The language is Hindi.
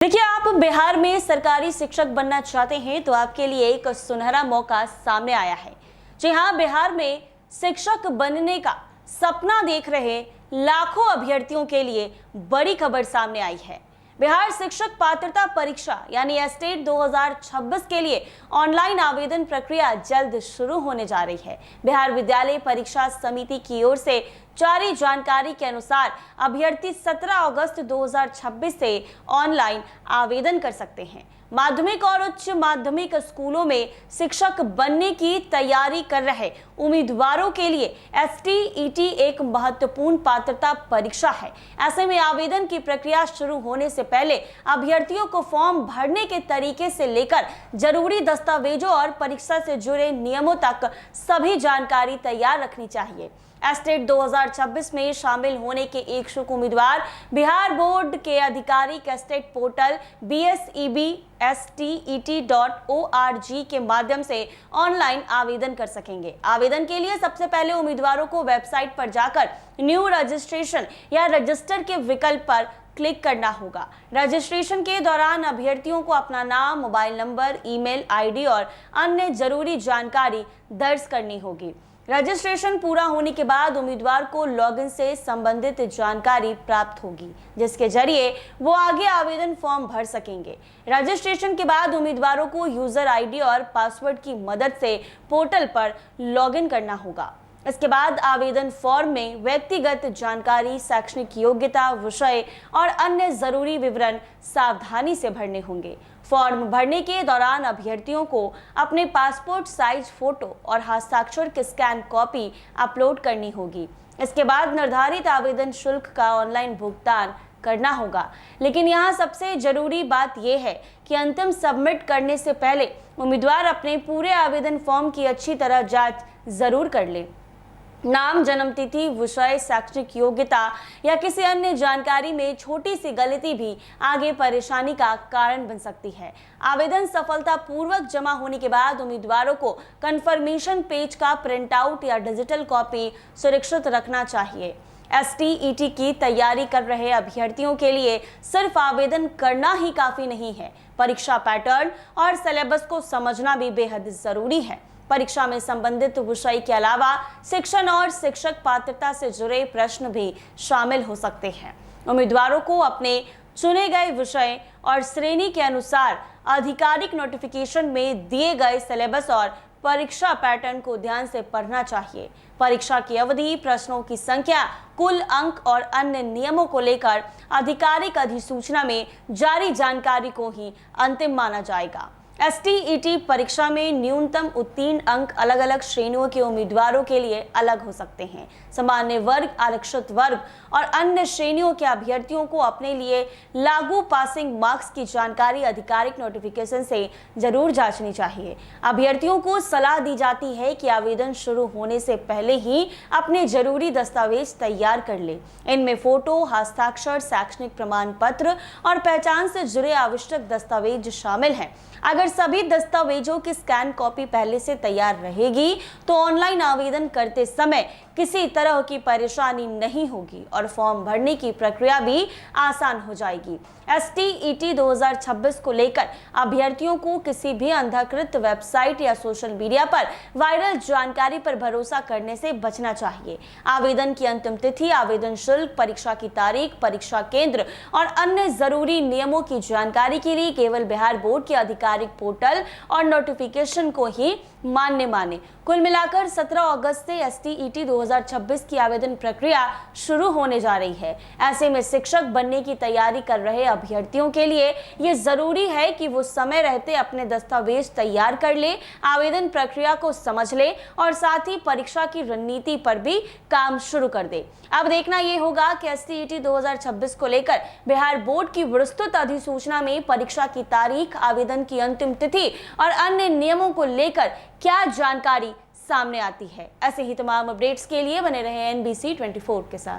देखिए, आप बिहार में सरकारी शिक्षक बनना चाहते हैं तो आपके लिए एक सुनहरा मौका सामने आया है। जी हाँ, बिहार में शिक्षक बनने का सपना देख रहे लाखों अभ्यर्थियों के लिए बड़ी खबर सामने आई है। बिहार शिक्षक पात्रता परीक्षा यानी एस्टेट 2026 के लिए ऑनलाइन आवेदन प्रक्रिया जल्द शुरू होने जा रही है। बिहार विद्यालय परीक्षा समिति की ओर से जारी जानकारी के अनुसार अभ्यर्थी 17 अगस्त 2026 से ऑनलाइन आवेदन कर सकते हैं। माध्यमिक और उच्च माध्यमिक स्कूलों में शिक्षक बनने की तैयारी कर रहे उम्मीदवारों के लिए एसटीईटी एक महत्वपूर्ण पात्रता परीक्षा है। ऐसे में आवेदन की प्रक्रिया शुरू होने से पहले अभ्यर्थियों को फॉर्म भरने के तरीके से लेकर जरूरी दस्तावेजों और परीक्षा से जुड़े नियमों तक सभी जानकारी तैयार रखनी चाहिए। एस्टेट 2026 में शामिल होने के इच्छुक उम्मीदवार बिहार बोर्ड के आधिकारिक एस्टेट पोर्टल bsebstet.org के माध्यम से ऑनलाइन आवेदन कर सकेंगे। आवेदन के लिए सबसे पहले उम्मीदवारों को वेबसाइट पर जाकर न्यू रजिस्ट्रेशन या रजिस्टर के विकल्प पर क्लिक करना होगा। रजिस्ट्रेशन के दौरान अभ्यर्थियों को अपना नाम, मोबाइल नंबर, ईमेल आईडी और अन्य जरूरी जानकारी दर्ज करनी होगी। रजिस्ट्रेशन पूरा होने के बाद उम्मीदवार को लॉगिन से संबंधित जानकारी प्राप्त होगी, जिसके जरिए वो आगे आवेदन फॉर्म भर सकेंगे। रजिस्ट्रेशन के बाद उम्मीदवारों को यूजर आईडी और पासवर्ड की मदद से पोर्टल पर लॉगिन करना होगा। इसके बाद आवेदन फॉर्म में व्यक्तिगत जानकारी, शैक्षणिक योग्यता, विषय और अन्य जरूरी विवरण सावधानी से भरने होंगे। फॉर्म भरने के दौरान अभ्यर्थियों को अपने पासपोर्ट साइज फोटो और हस्ताक्षर की स्कैन कॉपी अपलोड करनी होगी। इसके बाद निर्धारित आवेदन शुल्क का ऑनलाइन भुगतान करना होगा। लेकिन यहाँ सबसे जरूरी बात यह है कि अंतिम सबमिट करने से पहले उम्मीदवार अपने पूरे आवेदन फॉर्म की अच्छी तरह जांच जरूर कर ले। नाम, जन्म तिथि, विषय, शैक्षणिक योग्यता या किसी अन्य जानकारी में छोटी सी गलती भी आगे परेशानी का कारण बन सकती है। आवेदन सफलतापूर्वक जमा होने के बाद उम्मीदवारों को कंफर्मेशन पेज का प्रिंट आउट या डिजिटल कॉपी सुरक्षित रखना चाहिए। एसटीईटी की तैयारी कर रहे अभ्यर्थियों के लिए सिर्फ आवेदन करना ही काफी नहीं है। परीक्षा पैटर्न और सिलेबस को समझना भी बेहद जरूरी है। परीक्षा में संबंधित विषय के अलावा शिक्षण और शिक्षक पात्रता से जुड़े प्रश्न भी शामिल हो सकते हैं। उम्मीदवारों को अपने चुने गए विषय और श्रेणी के अनुसार आधिकारिक नोटिफिकेशन में दिए गए सिलेबस और परीक्षा पैटर्न को ध्यान से पढ़ना चाहिए। परीक्षा की अवधि, प्रश्नों की संख्या, कुल अंक और अन्य नियमों को लेकर आधिकारिक अधिसूचना में जारी जानकारी को ही अंतिम माना जाएगा। एसटीईटी परीक्षा में न्यूनतम उत्तीर्ण अंक अलग अलग श्रेणियों के उम्मीदवारों के लिए अलग हो सकते हैं। सामान्य वर्ग, आरक्षित वर्ग और अन्य श्रेणियों के अभ्यर्थियों को अपने लिए लागू पासिंग मार्क्स की जानकारी आधिकारिक नोटिफिकेशन से जरूर जांचनी चाहिए। अभ्यर्थियों को सलाह दी जाती है कि आवेदन शुरू होने से पहले ही अपने जरूरी दस्तावेज तैयार कर ले। इनमें फोटो, हस्ताक्षर, शैक्षणिक प्रमाण पत्र और पहचान से जुड़े आवश्यक दस्तावेज शामिल हैं। अगर सभी दस्तावेजों की स्कैन कॉपी पहले से तैयार रहेगी तो ऑनलाइन आवेदन करते समय किसी तरह की परेशानी नहीं होगी और फॉर्म भरने की प्रक्रिया भी आसान हो जाएगी। एसटीईटी 2026 को लेकर अभ्यर्थियों को किसी भी अंधाकृत वेबसाइट या सोशल मीडिया पर वायरल जानकारी पर भरोसा करने से बचना चाहिए। आवेदन की अंतिम तिथि, आवेदन शुल्क, परीक्षा की तारीख, परीक्षा केंद्र और अन्य जरूरी नियमों की जानकारी के लिए केवल बिहार बोर्ड के आधिकारिक पोर्टल और नोटिफिकेशन को ही मान्य माने। कुल मिलाकर 17 अगस्त से एसटीईटी 2026 की आवेदन प्रक्रिया शुरू होने जा रही है। ऐसे में शिक्षक बनने की तैयारी कर रहे अभ्यर्थियों के लिए ये जरूरी है कि वो समय रहते अपने दस्तावेज तैयार कर ले, आवेदन प्रक्रिया को समझ ले और साथ ही परीक्षा की रणनीति पर भी काम शुरू कर दे। अब देखना ये होगा कि एसटीईटी 2026 को लेकर बिहार बोर्ड की विस्तृत अधिसूचना में परीक्षा की तारीख, आवेदन की अंतिम तिथि और अन्य नियमों को लेकर क्या जानकारी सामने आती है। ऐसे ही तमाम अपडेट्स के लिए बने रहे NBC 24 के साथ।